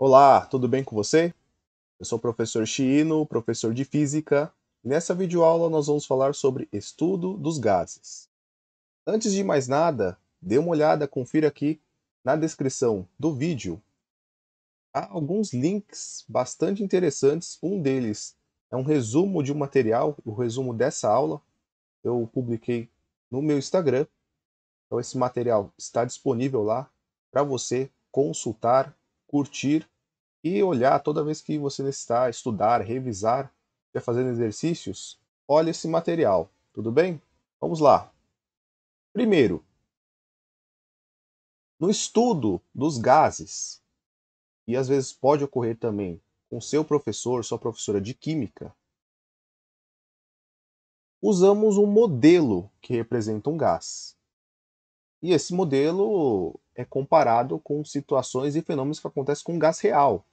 Olá, tudo bem com você? Eu sou o professor Chiino, professor de Física. Nessa videoaula nós vamos falar sobre estudo dos gases. Antes de mais nada, dê uma olhada, confira aqui na descrição do vídeo. Há alguns links bastante interessantes. Um deles é um resumo de um material, o resumo dessa aula. Eu publiquei no meu Instagram. Então esse material está disponível lá para você consultar, curtir e olhar toda vez que você necessitar estudar, revisar, estiver fazendo exercícios, olhe esse material, tudo bem? Vamos lá. Primeiro, no estudo dos gases, e às vezes pode ocorrer também com seu professor, sua professora de química, usamos um modelo que representa um gás. E esse modelo é comparado com situações e fenômenos que acontecem com um gás real,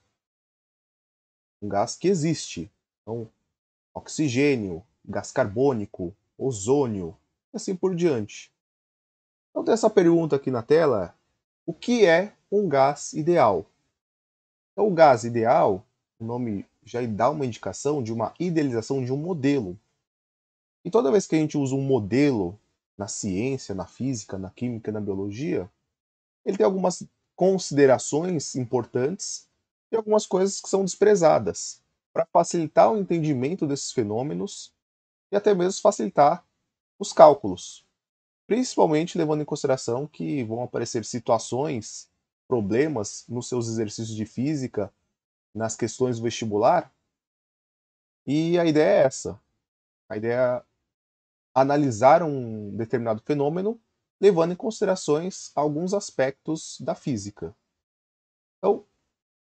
um gás que existe. Então, oxigênio, gás carbônico, ozônio, e assim por diante. Então tem essa pergunta aqui na tela: o que é um gás ideal? Então, o gás ideal, o nome já dá uma indicação de uma idealização de um modelo. E toda vez que a gente usa um modelo na ciência, na física, na química, na biologia, ele tem algumas considerações importantes e algumas coisas que são desprezadas para facilitar o entendimento desses fenômenos e até mesmo facilitar os cálculos, principalmente levando em consideração que vão aparecer situações, problemas nos seus exercícios de física, nas questões do vestibular, e a ideia é essa. A ideia é analisar um determinado fenômeno, levando em considerações alguns aspectos da física. Então,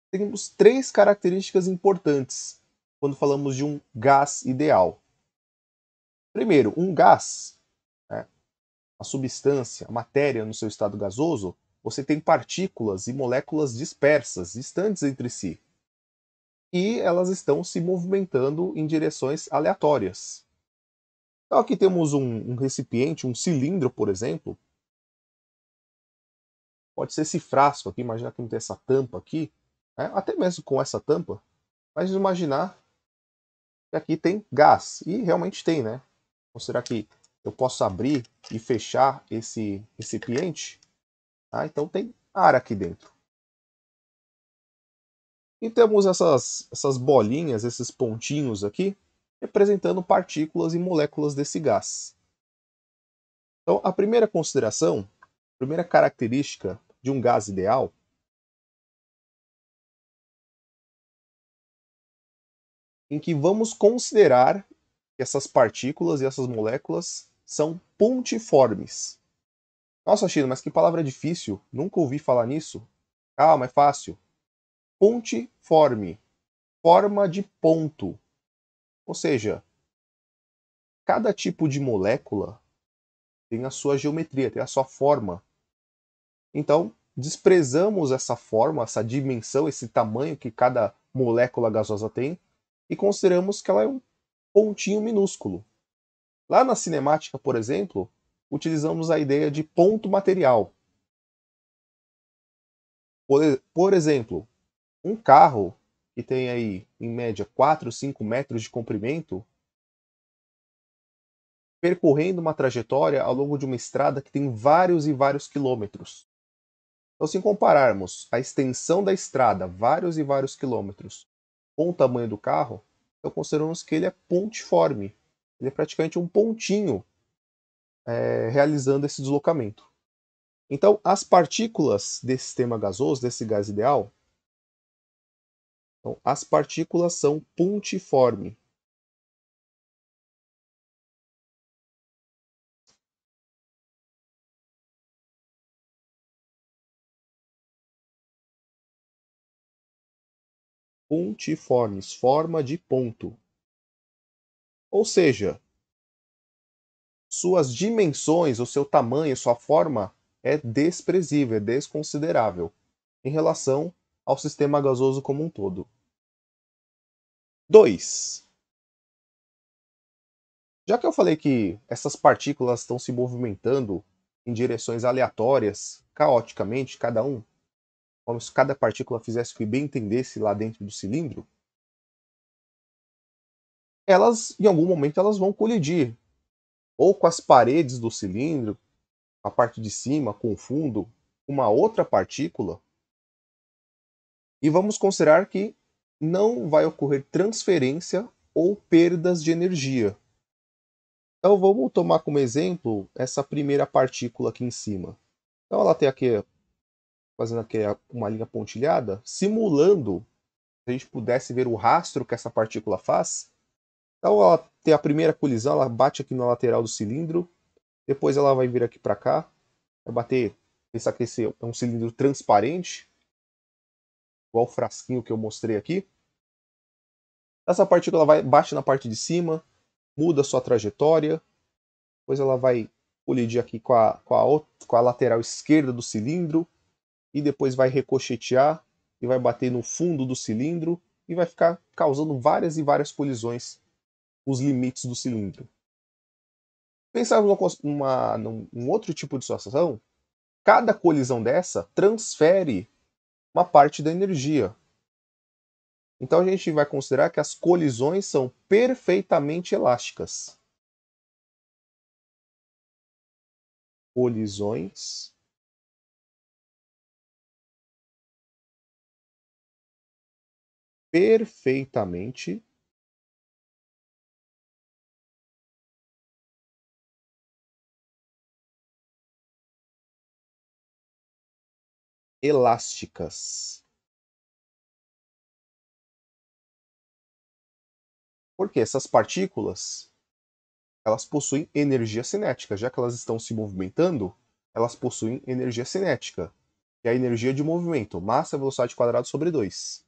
temos três características importantes quando falamos de um gás ideal. Primeiro, um gás, né, a substância, a matéria no seu estado gasoso, você tem partículas e moléculas dispersas, distantes entre si. E elas estão se movimentando em direções aleatórias. Então aqui temos um recipiente, um cilindro, por exemplo. Pode ser esse frasco aqui, imagina que não tem essa tampa aqui. Né? Até mesmo com essa tampa, mas imaginar que aqui tem gás. E realmente tem, né? Então será que eu posso abrir e fechar esse recipiente? Então tem ar aqui dentro. E temos essas bolinhas, esses pontinhos aqui, representando partículas e moléculas desse gás. Então, a primeira consideração, a primeira característica de um gás ideal, em que vamos considerar que essas partículas e essas moléculas são pontiformes. Nossa, Chino, mas que palavra difícil, nunca ouvi falar nisso. Calma, é fácil. Pontiforme, forma de ponto. Ou seja, cada tipo de molécula tem a sua geometria, tem a sua forma. Então, desprezamos essa forma, essa dimensão, esse tamanho que cada molécula gasosa tem e consideramos que ela é um pontinho minúsculo. Lá na cinemática, por exemplo, utilizamos a ideia de ponto material. Por exemplo, um carro que tem aí, em média, 4, 5 metros de comprimento, percorrendo uma trajetória ao longo de uma estrada que tem vários e vários quilômetros. Então, se compararmos a extensão da estrada, vários e vários quilômetros, com o tamanho do carro, então consideramos que ele é pontiforme. Ele é praticamente um pontinho realizando esse deslocamento. Então, as partículas desse sistema gasoso, desse gás ideal, então, as partículas são pontiformes. Pontiformes, forma de ponto. Ou seja, suas dimensões, o seu tamanho, sua forma é desprezível, é desconsiderável em relação ao sistema gasoso como um todo. 2. Já que eu falei que essas partículas estão se movimentando em direções aleatórias, caoticamente, cada um, como se cada partícula fizesse o que bem entendesse lá dentro do cilindro, elas, em algum momento, elas vão colidir, ou com as paredes do cilindro, a parte de cima, com o fundo, uma outra partícula, e vamos considerar que não vai ocorrer transferência ou perdas de energia. Então vamos tomar como exemplo essa primeira partícula aqui em cima. Então ela tem aqui, fazendo aqui uma linha pontilhada, simulando, se a gente pudesse ver o rastro que essa partícula faz. Então ela tem a primeira colisão, ela bate aqui na lateral do cilindro, depois ela vai vir aqui para cá, vai bater, esse aqui é um cilindro transparente, igual o frasquinho que eu mostrei aqui. Essa partícula bate na parte de cima, muda sua trajetória, depois ela vai colidir aqui com a lateral esquerda do cilindro, e depois vai ricochetear e vai bater no fundo do cilindro e vai ficar causando várias e várias colisões nos limites do cilindro. Pensarmos num outro tipo de situação, cada colisão dessa transfere uma parte da energia. Então a gente vai considerar que as colisões são perfeitamente elásticas. Colisões perfeitamente elásticas. Porque essas partículas, elas possuem energia cinética, já que elas estão se movimentando, elas possuem energia cinética, que é a energia de movimento, massa velocidade quadrada sobre 2.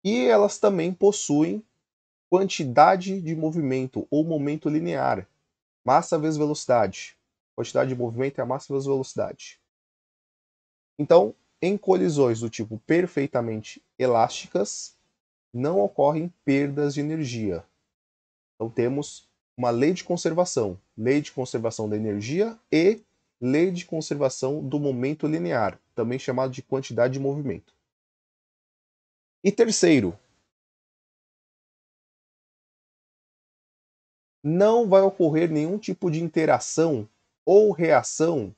E elas também possuem quantidade de movimento ou momento linear, massa vezes velocidade. Quantidade de movimento é a massa vezes velocidade. Então, em colisões do tipo perfeitamente elásticas, não ocorrem perdas de energia. Então temos uma lei de conservação da energia e lei de conservação do momento linear, também chamado de quantidade de movimento. E terceiro, não vai ocorrer nenhum tipo de interação ou reação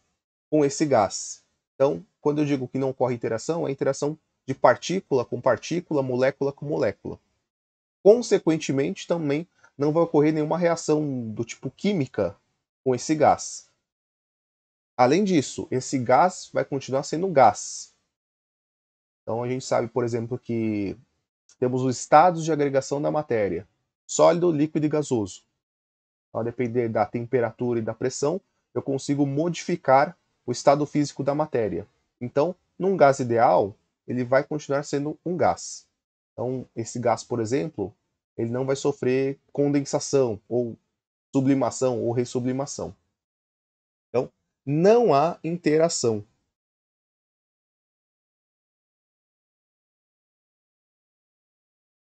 com esse gás. Então, quando eu digo que não ocorre interação, é interação de partícula com partícula, molécula com molécula. Consequentemente, também não vai ocorrer nenhuma reação do tipo química com esse gás. Além disso, esse gás vai continuar sendo gás. Então a gente sabe, por exemplo, que temos os estados de agregação da matéria: sólido, líquido e gasoso. Então, a depender da temperatura e da pressão, eu consigo modificar o estado físico da matéria. Então, num gás ideal, ele vai continuar sendo um gás. Então, esse gás, por exemplo, ele não vai sofrer condensação, ou sublimação, ou ressublimação. Então, não há interação.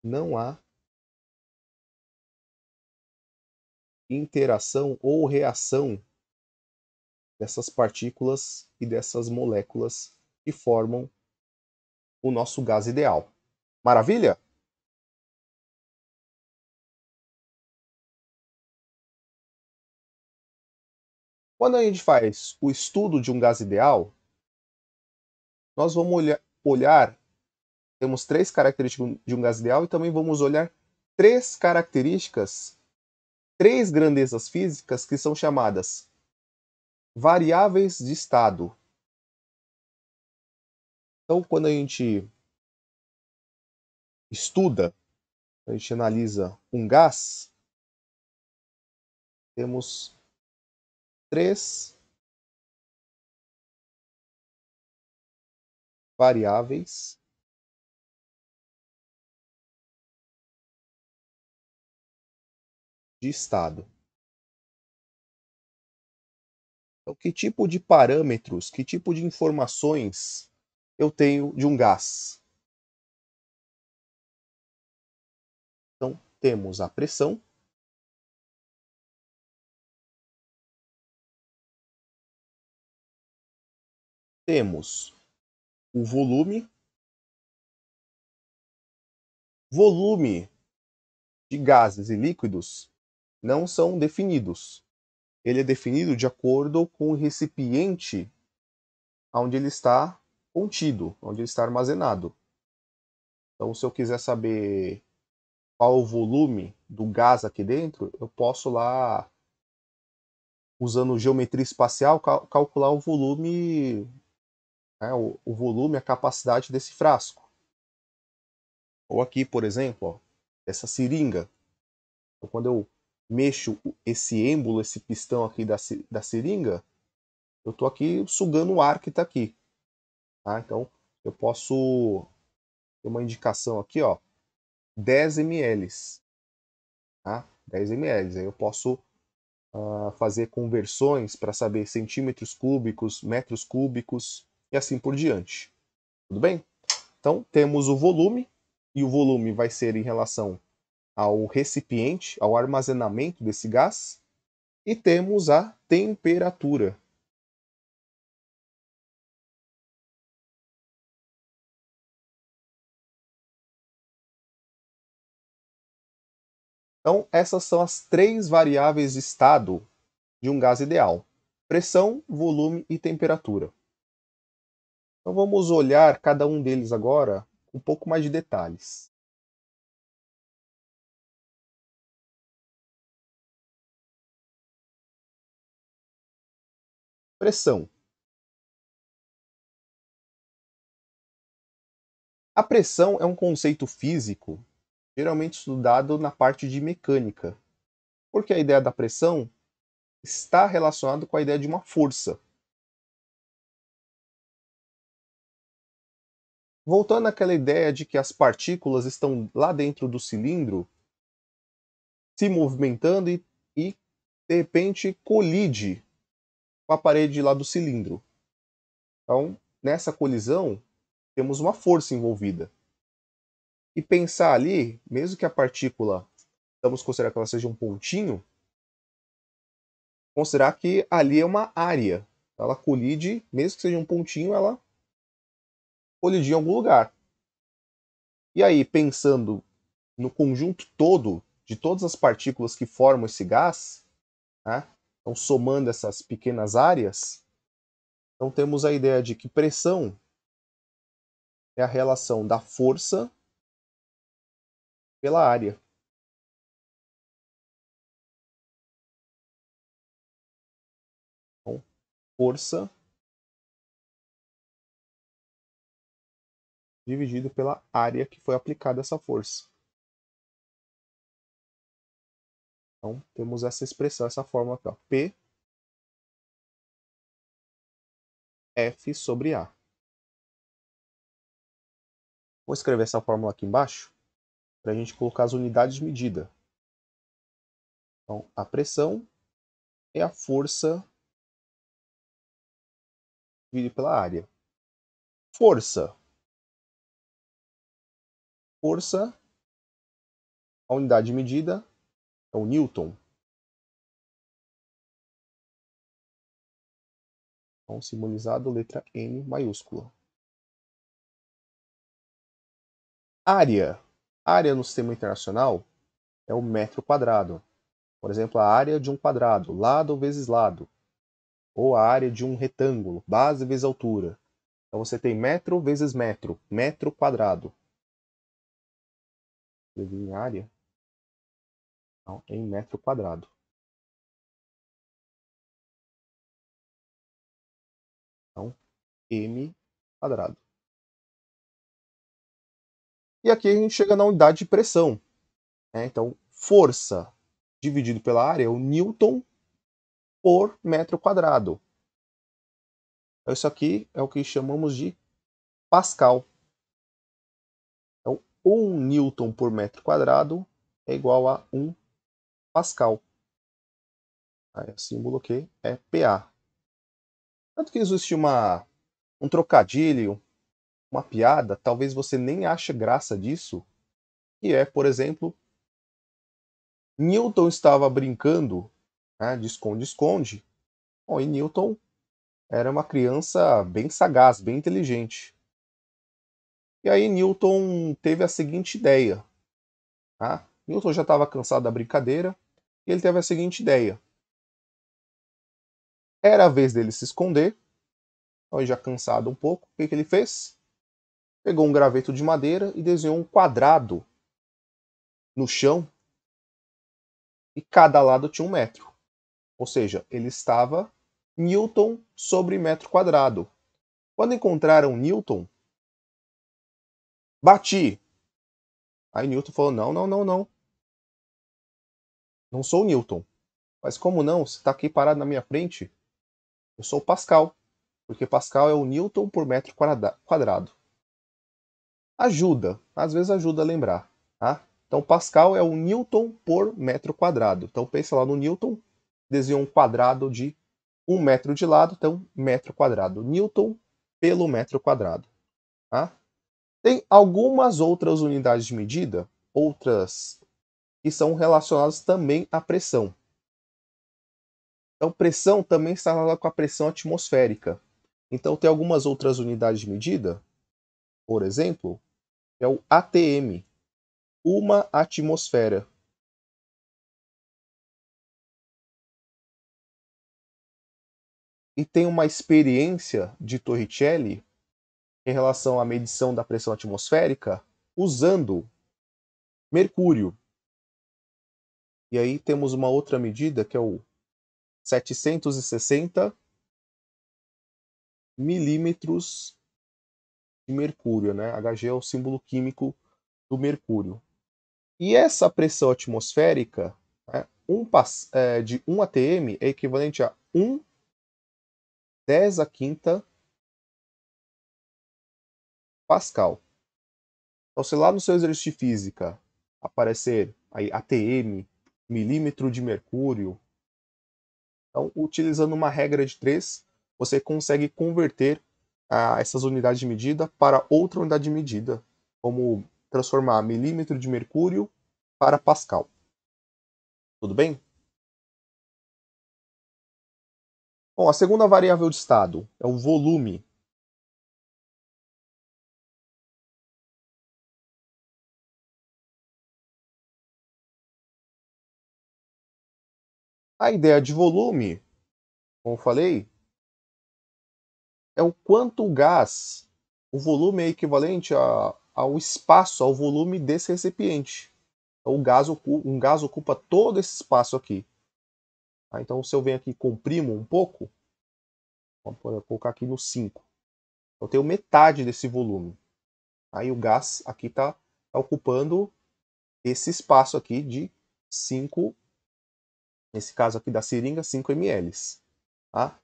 Não há interação ou reação dessas partículas e dessas moléculas que formam o nosso gás ideal. Maravilha? Quando a gente faz o estudo de um gás ideal, nós vamos olhar, temos três características de um gás ideal e também vamos olhar três características, três grandezas físicas que são chamadas variáveis de estado. Então, quando a gente estuda, a gente analisa um gás, temos três variáveis de estado. Então, que tipo de parâmetros, que tipo de informações eu tenho de um gás? Então, temos a pressão, temos o volume de gases e líquidos não são definidos. Ele é definido de acordo com o recipiente onde ele está contido, onde ele está armazenado. Então, se eu quiser saber qual o volume do gás aqui dentro, eu posso lá, usando geometria espacial, calcular o volume, né, o volume, a capacidade desse frasco. Ou aqui, por exemplo, ó, essa seringa. Então, quando eu mexo esse êmbolo, esse pistão aqui da seringa, eu estou aqui sugando o ar que está aqui. Tá? Então, eu posso ter uma indicação aqui, ó, 10 ml. Tá? 10 ml. Aí eu posso fazer conversões para saber centímetros cúbicos, metros cúbicos e assim por diante. Tudo bem? Então, temos o volume, e o volume vai ser em relação ao recipiente, ao armazenamento desse gás, e temos a temperatura. Então, essas são as três variáveis de estado de um gás ideal: pressão, volume e temperatura. Então, vamos olhar cada um deles agora com um pouco mais de detalhes. Pressão. A pressão é um conceito físico geralmente estudado na parte de mecânica, porque a ideia da pressão está relacionada com a ideia de uma força. Voltando àquela ideia de que as partículas estão lá dentro do cilindro, se movimentando e de repente colide com a parede lá do cilindro. Então, nessa colisão, temos uma força envolvida. E pensar ali, mesmo que a partícula, vamos considerar que ela seja um pontinho, considerar que ali é uma área. Ela colide, mesmo que seja um pontinho, ela colide em algum lugar. E aí, pensando no conjunto todo de todas as partículas que formam esse gás, né? Então, somando essas pequenas áreas, então temos a ideia de que pressão é a relação da força pela área. Então, força dividido pela área que foi aplicada essa força. Então, temos essa expressão, essa fórmula aqui, ó, P F sobre A. Vou escrever essa fórmula aqui embaixo para a gente colocar as unidades de medida. Então, a pressão é a força dividida pela área. Força. Força, a unidade de medida é o Newton. Então, simbolizado letra N maiúscula. Área. Área no sistema internacional é o metro quadrado. Por exemplo, a área de um quadrado, lado vezes lado. Ou a área de um retângulo, base vezes altura. Então você tem metro vezes metro, metro quadrado. Escrevi em área, não, em metro quadrado. Então, m quadrado. E aqui a gente chega na unidade de pressão. Né? Então, força dividido pela área é o Newton por metro quadrado. Então, isso aqui é o que chamamos de Pascal. Então, 1 Newton por metro quadrado é igual a 1 Pascal. Aí, o símbolo aqui é PA. Tanto que existe um trocadilho, uma piada, talvez você nem ache graça disso, que é, por exemplo, Newton estava brincando, né, de esconde-esconde. Bom, e Newton era uma criança bem sagaz, bem inteligente. E aí Newton teve a seguinte ideia. Tá? Newton já estava cansado da brincadeira e ele teve a seguinte ideia. Era a vez dele se esconder, então já cansado um pouco, o que ele fez? Pegou um graveto de madeira e desenhou um quadrado no chão e cada lado tinha 1 metro. Ou seja, ele estava Newton sobre metro quadrado. Quando encontraram Newton, bati. Aí Newton falou: não, não, não, não. Não sou o Newton. Mas como não? Você está aqui parado na minha frente? Eu sou o Pascal. Porque Pascal é o Newton por metro quadrado. Ajuda, às vezes ajuda a lembrar. Tá? Então Pascal é o Newton por metro quadrado. Então pensa lá no Newton, desenhou um quadrado de 1 metro de lado, então metro quadrado. Newton pelo metro quadrado. Tá? Tem algumas outras unidades de medida, outras que são relacionadas também à pressão. Então, pressão também está relacionada com a pressão atmosférica. Então, tem algumas outras unidades de medida, por exemplo, é o ATM, uma atmosfera. E tem uma experiência de Torricelli em relação à medição da pressão atmosférica usando mercúrio. E aí temos uma outra medida que é o 760 milímetros de mercúrio, né? Hg é o símbolo químico do mercúrio. E essa pressão atmosférica, né, de 1 atm é equivalente a 1/10 a quinta Pascal. Então, se lá no seu exercício de física aparecer aí atm, milímetro de mercúrio, então, utilizando uma regra de 3, você consegue converter essas unidades de medida para outra unidade de medida, como transformar milímetro de mercúrio para Pascal. Tudo bem? Bom, a segunda variável de estado é o volume. A ideia de volume, como eu falei, é o quanto o gás, o volume é equivalente ao espaço, ao volume desse recipiente. Então, um gás ocupa todo esse espaço aqui. Tá? Então, se eu venho aqui e comprimo um pouco, vou colocar aqui no 5. Eu tenho metade desse volume. Aí o gás aqui está ocupando esse espaço aqui de 5, nesse caso aqui da seringa, 5 ml. Tá?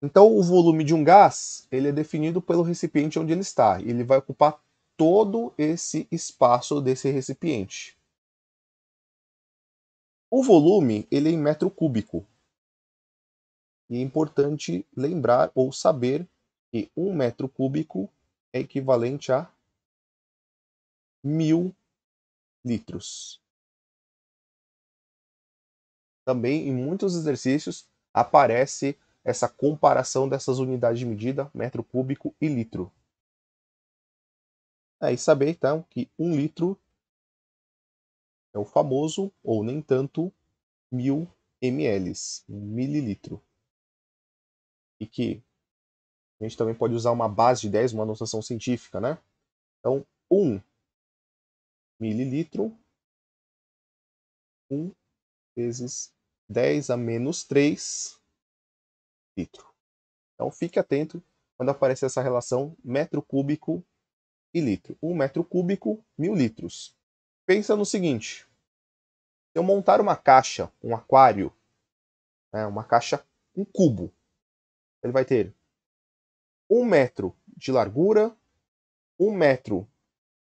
Então, o volume de um gás ele é definido pelo recipiente onde ele está. Ele vai ocupar todo esse espaço desse recipiente. O volume ele é em metro cúbico. E é importante lembrar ou saber que 1 metro cúbico é equivalente a 1000 litros. Também em muitos exercícios aparece essa comparação dessas unidades de medida, metro cúbico e litro. E saber então que 1 litro é o famoso, ou nem tanto, 1000 ml, 1 mililitro. E que a gente também pode usar uma base de 10, uma notação científica, né? Então, 1 mililitro, 1 vezes 10 a menos 3 litro. Então, fique atento quando aparecer essa relação metro cúbico e litro. 1 metro cúbico, 1000 litros. Pensa no seguinte, se eu montar uma caixa, um aquário, né, uma caixa, um cubo, ele vai ter 1 metro de largura, 1 metro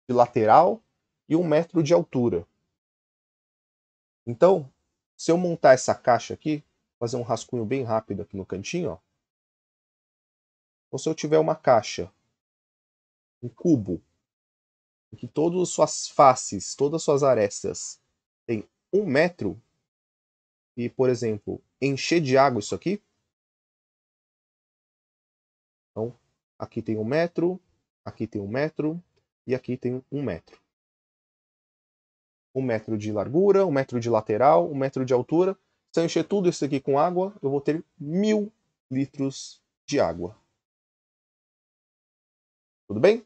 de lateral e 1 metro de altura. Então, se eu montar essa caixa aqui, fazer um rascunho bem rápido aqui no cantinho, ó. Então, se eu tiver uma caixa, um cubo, em que todas as suas faces, todas as suas arestas têm 1 metro, e, por exemplo, encher de água isso aqui, então, aqui tem 1 metro, Aqui tem 1 metro e aqui tem 1 metro. 1 metro de largura, 1 metro de lateral, 1 metro de altura. Se eu encher tudo isso aqui com água, eu vou ter 1000 litros de água. Tudo bem?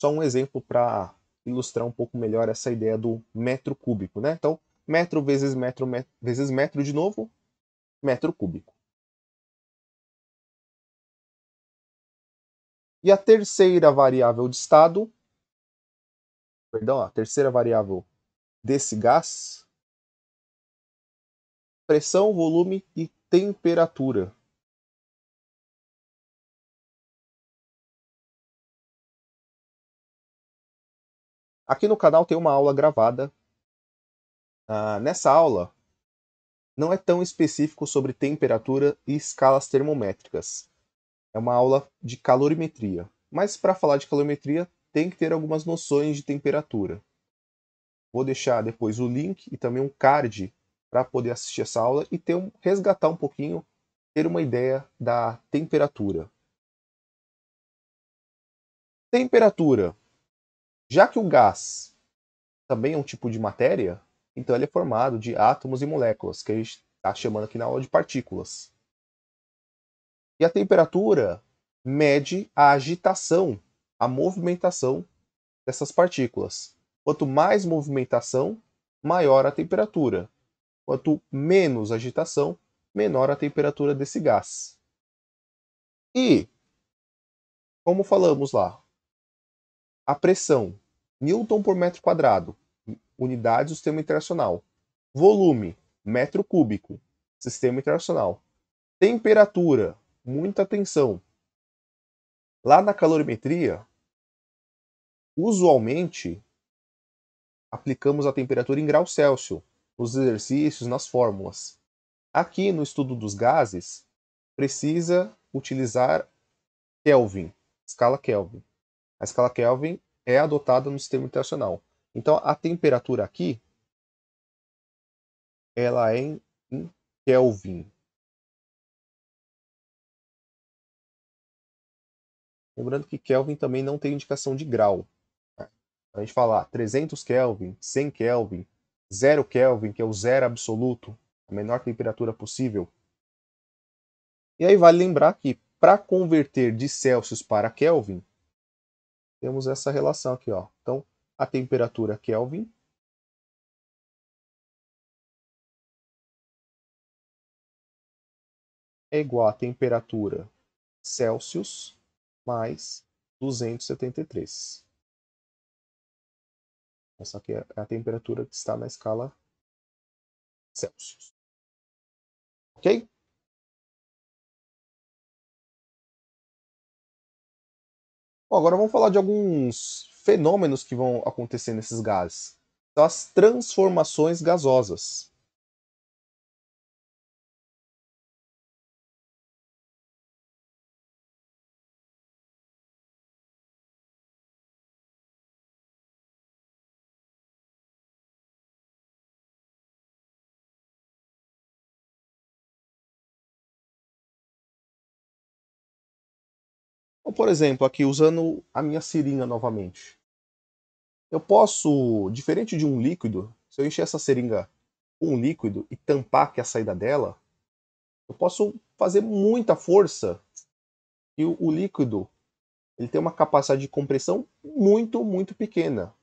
Só um exemplo para ilustrar um pouco melhor essa ideia do metro cúbico, né? Então, metro vezes metro, vezes metro de novo, metro cúbico. E a terceira variável de estado, perdão, a terceira variável desse gás, pressão, volume e temperatura. Aqui no canal tem uma aula gravada. Nessa aula, não é tão específico sobre temperatura e escalas termométricas. É uma aula de calorimetria. Mas para falar de calorimetria, tem que ter algumas noções de temperatura. Vou deixar depois o link e também um card para poder assistir essa aula e resgatar um pouquinho, ter uma ideia da temperatura. Temperatura. Já que o gás também é um tipo de matéria, então ele é formado de átomos e moléculas, que a gente está chamando aqui na aula de partículas. E a temperatura mede a agitação, a movimentação dessas partículas. Quanto mais movimentação, maior a temperatura. Quanto menos agitação, menor a temperatura desse gás. E, como falamos lá, a pressão, Newton por metro quadrado, unidade do sistema internacional. Volume, metro cúbico, sistema internacional. Temperatura, muita atenção. Lá na calorimetria, usualmente, aplicamos a temperatura em graus Celsius, nos exercícios, nas fórmulas. Aqui no estudo dos gases, precisa utilizar Kelvin, escala Kelvin. A escala Kelvin é adotada no sistema internacional. Então, a temperatura aqui, ela é em Kelvin. Lembrando que Kelvin também não tem indicação de grau. A gente fala 300 Kelvin, 100 Kelvin, 0 Kelvin, que é o zero absoluto, a menor temperatura possível. E aí vale lembrar que para converter de Celsius para Kelvin, temos essa relação aqui, ó. Então, a temperatura Kelvin é igual à temperatura Celsius mais 273. Essa aqui é a temperatura que está na escala Celsius. Ok? Bom, agora vamos falar de alguns fenômenos que vão acontecer nesses gases. São as transformações gasosas. Então, por exemplo, aqui usando a minha seringa novamente. Eu posso, diferente de um líquido, se eu encher essa seringa com um líquido e tampar aqui a saída dela, eu posso fazer muita força e o líquido ele tem uma capacidade de compressão muito, muito pequena.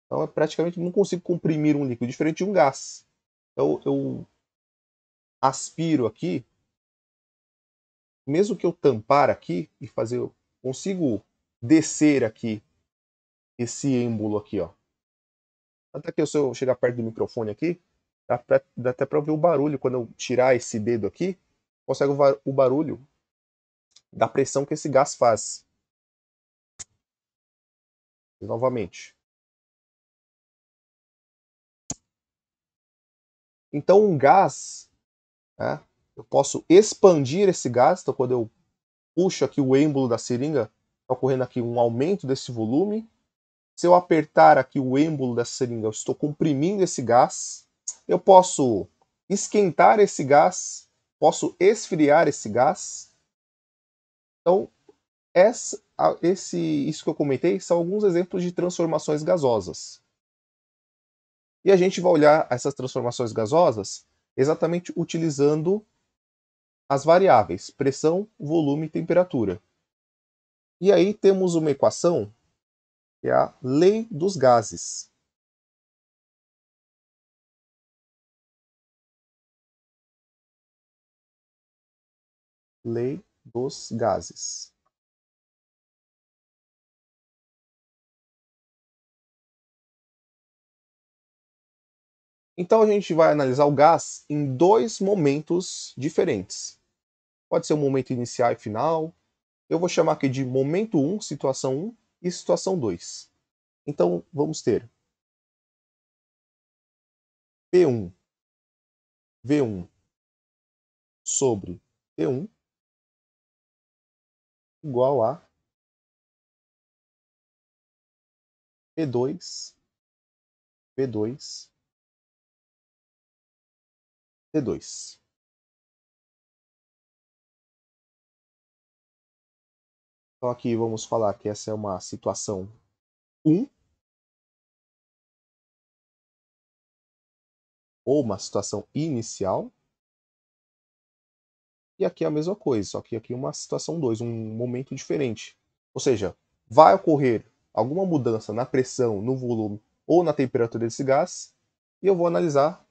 Então, eu praticamente não consigo comprimir um líquido, diferente de um gás. Então, eu aspiro aqui, mesmo que eu tampar aqui e fazer, eu consigo descer aqui esse êmbolo aqui, ó. Até que se eu chegar perto do microfone aqui, dá até para ouvir o barulho quando eu tirar esse dedo aqui, consegue o barulho da pressão que esse gás faz. Novamente. Então, um gás, né, eu posso expandir esse gás. Então, quando eu puxo aqui o êmbolo da seringa, está ocorrendo aqui um aumento desse volume. Se eu apertar aqui o êmbolo dessa seringa, eu estou comprimindo esse gás. Eu posso esquentar esse gás, posso esfriar esse gás. Então, Isso que eu comentei são alguns exemplos de transformações gasosas. E a gente vai olhar essas transformações gasosas exatamente utilizando as variáveis pressão, volume e temperatura. E aí temos uma equação, que é a lei dos gases. Lei dos gases. Então a gente vai analisar o gás em dois momentos diferentes. Pode ser um momento inicial e final. Eu vou chamar aqui de momento 1, situação 1 e situação 2. Então vamos ter P1, V1 sobre T1 igual a P2, V2, T2. Então aqui vamos falar que essa é uma situação 1 ou uma situação inicial. E aqui é a mesma coisa, só que aqui é uma situação 2, um momento diferente. Ou seja, vai ocorrer alguma mudança na pressão, no volume ou na temperatura desse gás, e eu vou analisar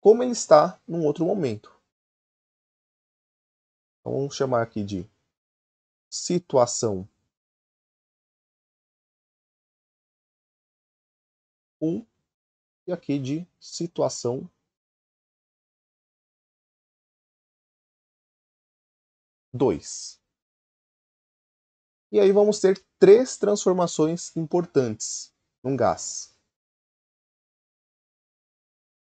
como ele está num outro momento. Então vamos chamar aqui de situação 1 e aqui de situação 2. E aí vamos ter três transformações importantes num gás.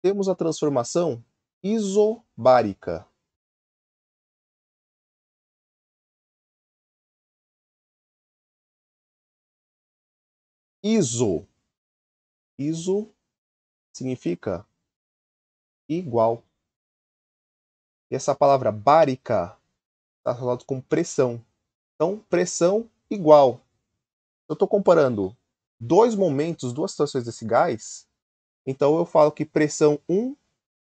Temos a transformação isobárica. Iso. Iso significa igual. E essa palavra bárica está relacionada com pressão. Então, pressão igual. Eu estou comparando dois momentos, duas situações desse gás, então eu falo que pressão 1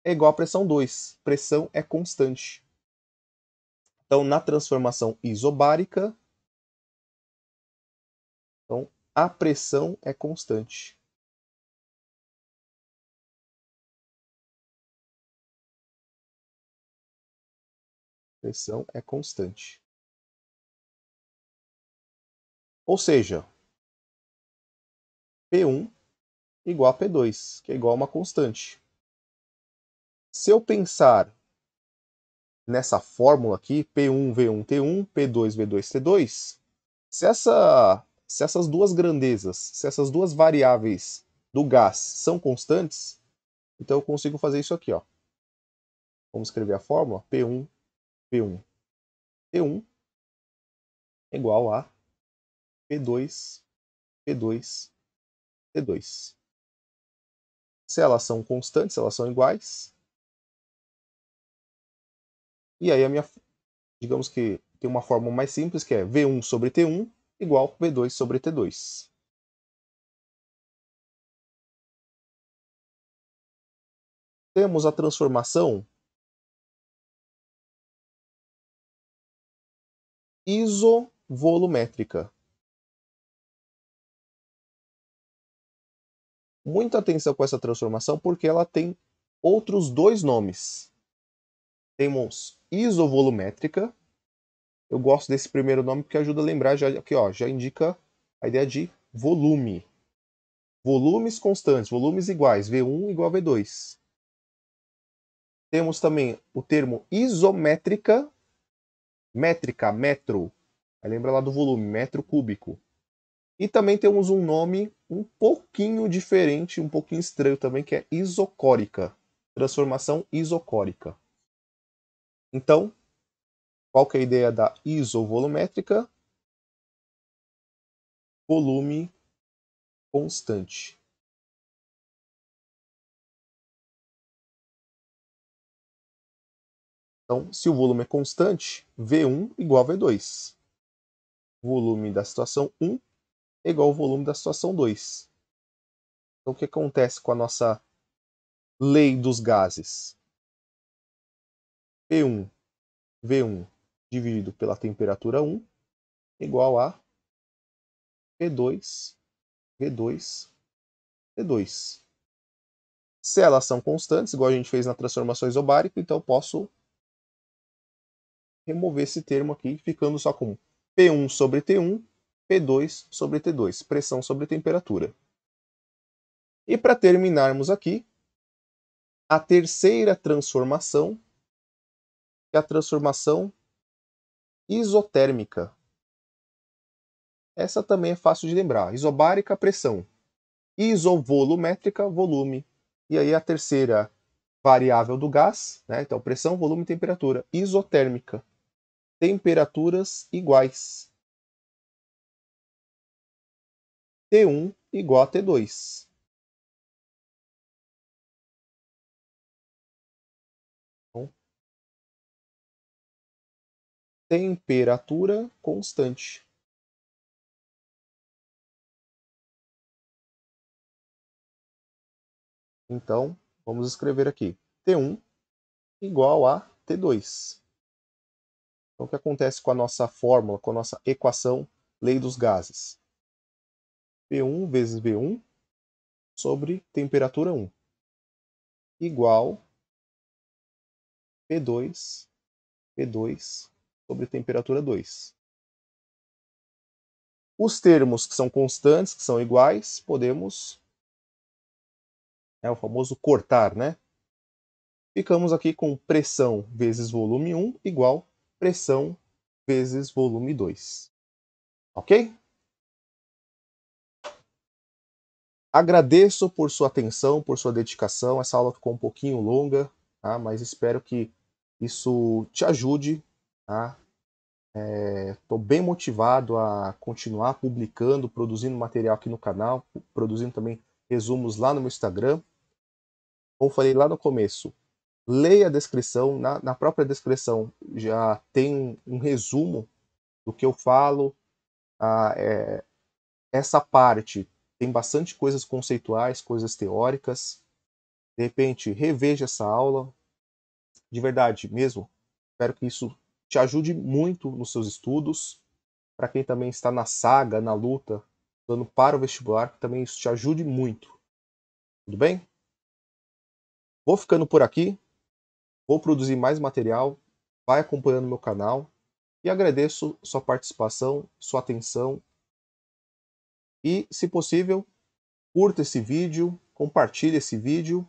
é igual a pressão 2. Pressão é constante. Então, na transformação isobárica, então, a pressão é constante. Pressão é constante. Ou seja, P1 igual a P2, que é igual a uma constante. Se eu pensar nessa fórmula aqui, P1, V1, T1, P2, V2, T2, se essas duas grandezas, se essas duas variáveis do gás são constantes, então eu consigo fazer isso aqui, ó. Vamos escrever a fórmula, P1, P1, T1 igual a P2, P2, T2. Se elas são constantes, elas são iguais. E aí digamos que tem uma fórmula mais simples que é V1 sobre T1 igual a V2 sobre T2. Temos a transformação isovolumétrica. Muita atenção com essa transformação porque ela tem outros dois nomes. Temos isovolumétrica. Eu gosto desse primeiro nome porque ajuda a lembrar, já, aqui, ó, já indica a ideia de volume. Volumes constantes, volumes iguais, V1 igual a V2. Temos também o termo isométrica, métrica, metro. Aí lembra lá do volume, metro cúbico. E também temos um nome um pouquinho diferente, um pouquinho estranho também, que é isocórica. Transformação isocórica. Então, qual que é a ideia da isovolumétrica? Volume constante. Então, se o volume é constante, V1 igual a V2. volume da situação 1 é igual ao volume da situação 2. Então, o que acontece com a nossa lei dos gases? P1, V1 dividido pela temperatura 1 igual a P2, V2, T2. Se elas são constantes, igual a gente fez na transformação isobárica, então eu posso remover esse termo aqui, ficando só com P1 sobre T1, P2 sobre T2, pressão sobre temperatura. E para terminarmos aqui, a terceira transformação é a transformação isotérmica. Essa também é fácil de lembrar. Isobárica, pressão. Isovolumétrica, volume. E aí a terceira variável do gás, né? Então pressão, volume e temperatura. Isotérmica. Temperaturas iguais. T1 igual a T2. Então, temperatura constante. Então, vamos escrever aqui. T1 igual a T2. Então, o que acontece com a nossa fórmula, com a nossa equação, lei dos gases? P1 vezes V1 sobre temperatura 1 igual P2, P2 sobre temperatura 2. Os termos que são constantes, que são iguais, podemos... É o famoso cortar, né? Ficamos aqui com pressão vezes volume 1 igual pressão vezes volume 2. Ok? Agradeço por sua atenção, por sua dedicação. Essa aula ficou um pouquinho longa, tá? Mas espero que isso te ajude. Tá? Estou bem motivado a continuar publicando, produzindo material aqui no canal, produzindo também resumos lá no meu Instagram. Como falei lá no começo, leia a descrição, na própria descrição já tem um resumo do que eu falo. Essa parte tem bastante coisas conceituais, coisas teóricas. De repente, reveja essa aula. De verdade mesmo, espero que isso te ajude muito nos seus estudos. Para quem também está na saga, na luta, estudando para o vestibular, que também isso te ajude muito. Tudo bem? Vou ficando por aqui. Vou produzir mais material. Vai acompanhando meu canal. E agradeço sua participação, sua atenção. E, se possível, curta esse vídeo, compartilhe esse vídeo.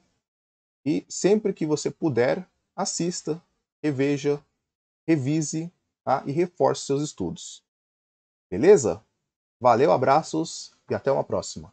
E sempre que você puder, assista, reveja, revise, tá? E reforce seus estudos. Beleza? Valeu, abraços e até uma próxima.